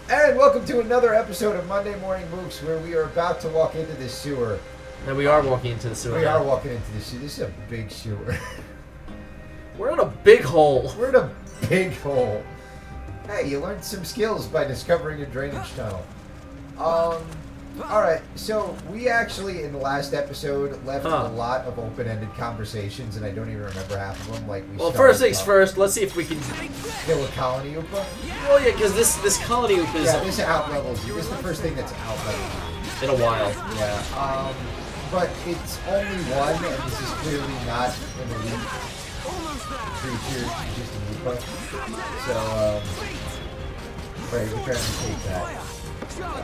And welcome to another episode of Monday Morning Mooks, where we are about to walk into this sewer. And we are walking into the sewer. We are walking into this sewer. This is a big sewer. We're in a big hole. We're in a big hole. Hey, you learned some skills by discovering a drainage tunnel. Alright, so we actually, in the last episode, left a lot of open-ended conversations, and I don't even remember half of them. Well, first things first, let's see if we can kill a colony Oopa. Well, yeah, because this colony Oopa is... Yeah, this out-levels you. This is the first thing that's out-levels you. In a while. Yeah, but it's only one, and this is clearly not an elite creature, just an Oopa. So, right, we're trying to take that.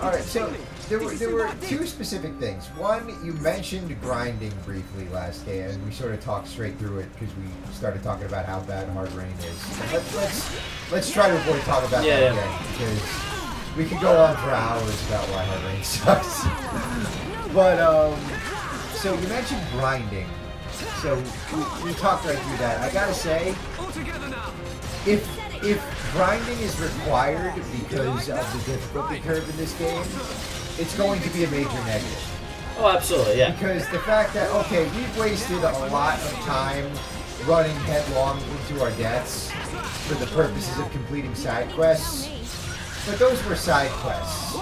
Alright, so there were two specific things. One, you mentioned grinding briefly last game, and we sort of talked straight through it because we started talking about how bad hard rain is. And let's try to avoid talking about that again, because we could go on for hours about why hard rain sucks. But so you mentioned grinding. So we talked right through that. I gotta say, if grinding is required because of the difficulty curve in this game, it's going to be a major negative. Oh, absolutely, yeah. Because the fact that, okay, we've wasted a lot of time running headlong into our deaths for the purposes of completing side quests, but those were side quests.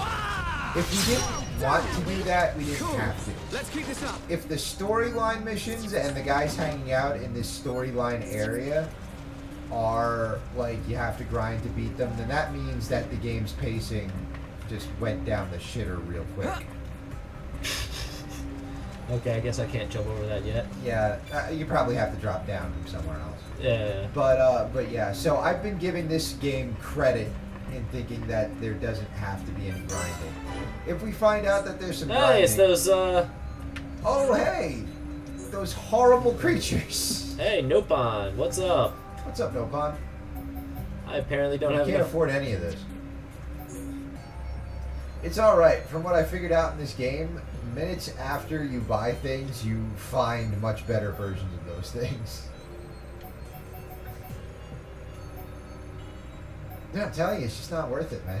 If we didn't want to do that, we didn't have to. Let's keep this up. If the storyline missions and the guys hanging out in this storyline area are like you have to grind to beat them, then that means that the game's pacing just went down the shitter real quick. Okay, I guess I can't jump over that yet. Yeah, you probably have to drop down from somewhere else. Yeah. But yeah, so I've been giving this game credit in thinking that there doesn't have to be any grinding. If we find out that there's some grinding... Hey, it's those, Oh, hey! Those horrible creatures! Hey, Nopon, what's up? What's up, Nopon? I apparently don't have can't enough... afford any of this. It's alright. From what I figured out in this game, minutes after you buy things, you find much better versions of those things. Yeah, I'm telling you, it's just not worth it, man.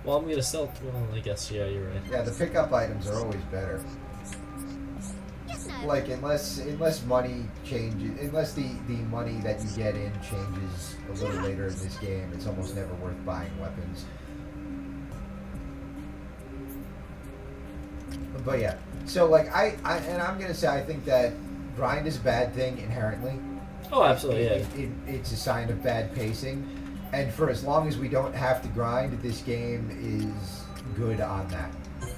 Well, I'm gonna sell... Well, I guess, yeah, you're right. Yeah, the pickup items are always better. Like, unless money changes, unless the money that you get in changes a little later in this game, it's almost never worth buying weapons. But yeah, so like I'm gonna say I think that grind is a bad thing inherently. Oh, absolutely, yeah. It's a sign of bad pacing, and for as long as we don't have to grind, this game is good on that.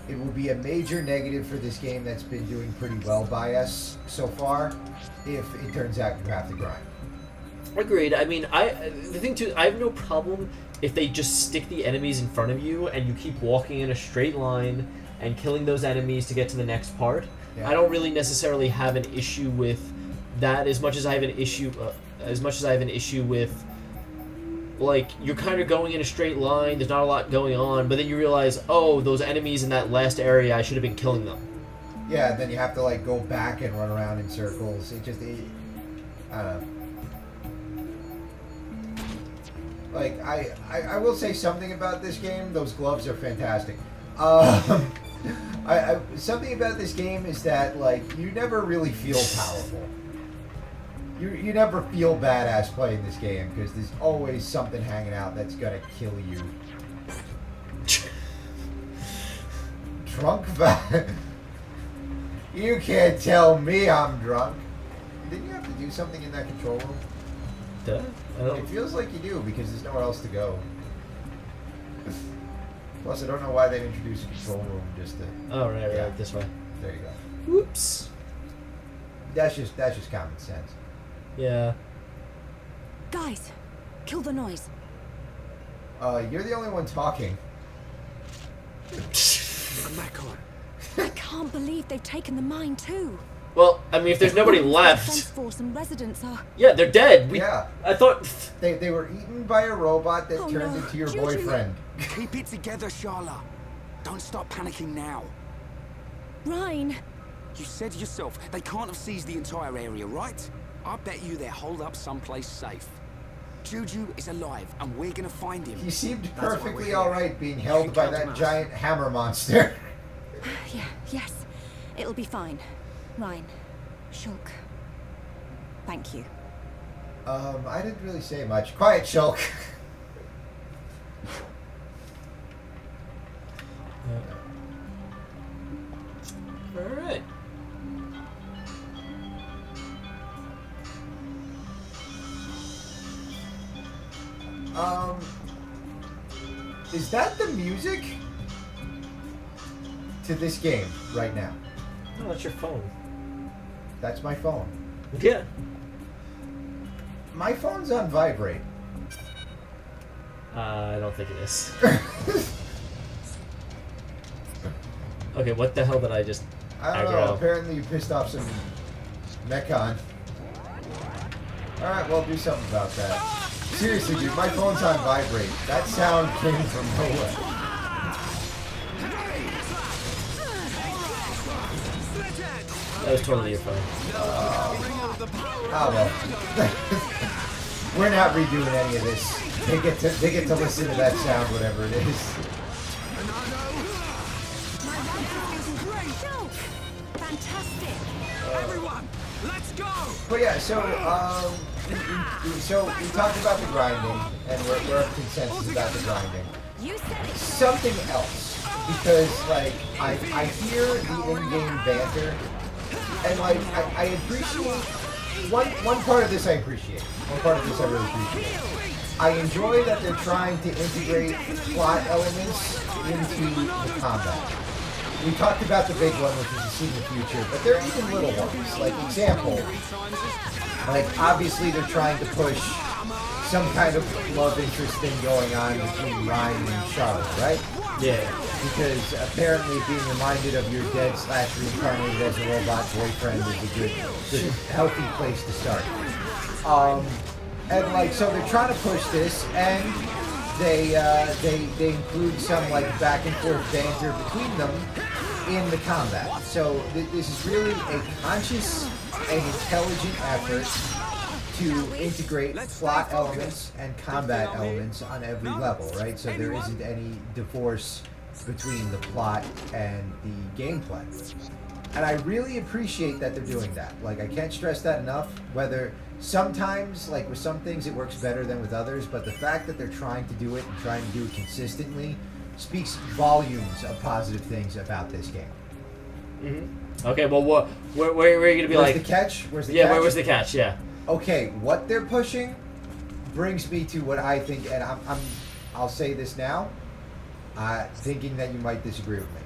It will be a major negative for this game that's been doing pretty well by us so far if it turns out you have to grind. Agreed. I mean, the thing too, I have no problem if they just stick the enemies in front of you and you keep walking in a straight line and killing those enemies to get to the next part. Yeah. I don't really necessarily have an issue with that as much as I have an issue with, like, you're kind of going in a straight line, there's not a lot going on, but then you realize, oh, those enemies in that last area, I should have been killing them. Yeah, and then you have to, like, go back and run around in circles. I don't know. Like, I will say something about this game. Those gloves are fantastic. Something about this game is that, like, you never really feel powerful. You never feel badass playing this game because there's always something hanging out that's gonna kill you. Drunk? You can't tell me I'm drunk. Didn't you have to do something in that control room? Duh. It feels like you do because there's nowhere else to go. Plus, I don't know why they introduced a control room just to... Oh, right, this way. There you go. Whoops. That's just common sense. Yeah. Guys, kill the noise. You're the only one talking. I can't believe they've taken the mine too. Well, I mean, if there's nobody left... Defense force and residents are... Yeah, they're dead. Yeah. I thought... They were eaten by a robot that turned into your boyfriend. Keep it together, Sharla. Don't start panicking now. Ryan. You said yourself, they can't have seized the entire area, right? I bet you they're holed up someplace safe. Juju is alive, and we're gonna find him. He seemed That's why we're perfectly here. alright being You held can by count on that us. giant hammer monster. Yeah, yes. It'll be fine. Ryan. Shulk. Thank you. I didn't really say much. Quiet, Shulk. Alright. Is that the music to this game right now? No, that's your phone. That's my phone. Yeah. My phone's on vibrate. I don't think it is. Okay, what the hell did I just I don't know. aggro? Apparently you pissed off some Mechon. Alright, well, do something about that. Seriously, dude, my phone's on vibrate. That sound came from nowhere. That was totally your phone. Oh, well. We're not redoing any of this. They get to listen to that sound, whatever it is. Shulk! Fantastic! Everyone, let's go! But yeah, so we talked about the grinding, and we're of consensus about the grinding. You said it. Something else, because like I hear the in-game banter, and like I appreciate one part of this. I appreciate one part of this. I really appreciate. I enjoy that they're trying to integrate plot elements into the combat. We talked about the big one, which is the see the future, but there are even little ones. Like example, like obviously they're trying to push some kind of love interest thing going on between Ryan and Charlotte, right? Yeah. Because apparently being reminded of your dead / reincarnated as a robot boyfriend is a good healthy place to start. And like so they're trying to push this, and they include some like back and forth banter between them in the combat. So this is really a conscious and intelligent effort to integrate plot elements and combat elements on every level, right? So there isn't any divorce between the plot and the gameplay. And I really appreciate that they're doing that. Like, I can't stress that enough, whether sometimes, like with some things, it works better than with others, but the fact that they're trying to do it and trying to do it consistently speaks volumes of positive things about this game. Mm-hmm. Okay, well, where are you going to be Where's like... the catch? Where's the yeah, catch? where was the catch? Yeah. Okay, what they're pushing brings me to what I think, and I'll say this now, thinking that you might disagree with me.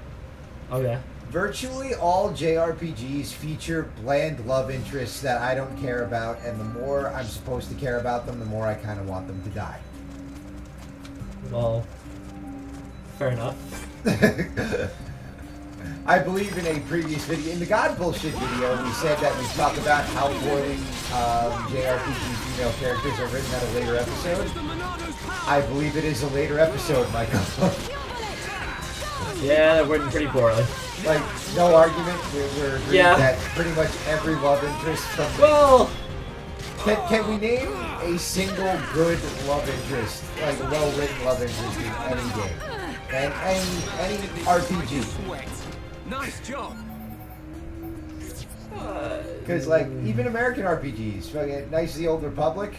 Okay. Virtually all JRPGs feature bland love interests that I don't care about, and the more I'm supposed to care about them, the more I kind of want them to die. Well, fair enough. I believe in a previous video, in the God Bullshit video, we said that we talk about how poorly JRPG female characters are written at a later episode. I believe it is a later episode, Michael. Yeah, they're written pretty poorly. Like, no argument, we're agreeing that pretty much every love interest from... Well... Can we name a single good love interest, like a well-written love interest in any game? And any RPG? Nice job. Because, like, even American RPGs, fucking Knights of the Old Republic,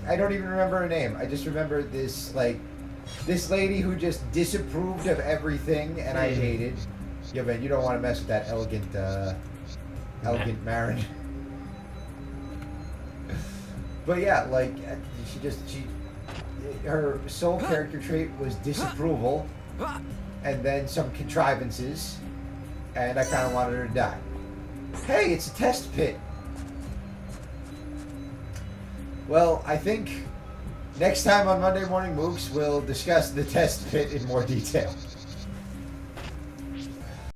I don't even remember her name. I just remember this, like, this lady who just disapproved of everything, and I hated. Yeah, man, you don't want to mess with that elegant Marin. But yeah, like, her sole character trait was disapproval, and then some contrivances, and I kind of wanted her to die. Hey, it's a test pit. Well, I think next time on Monday Morning Mooks, we'll discuss the test pit in more detail.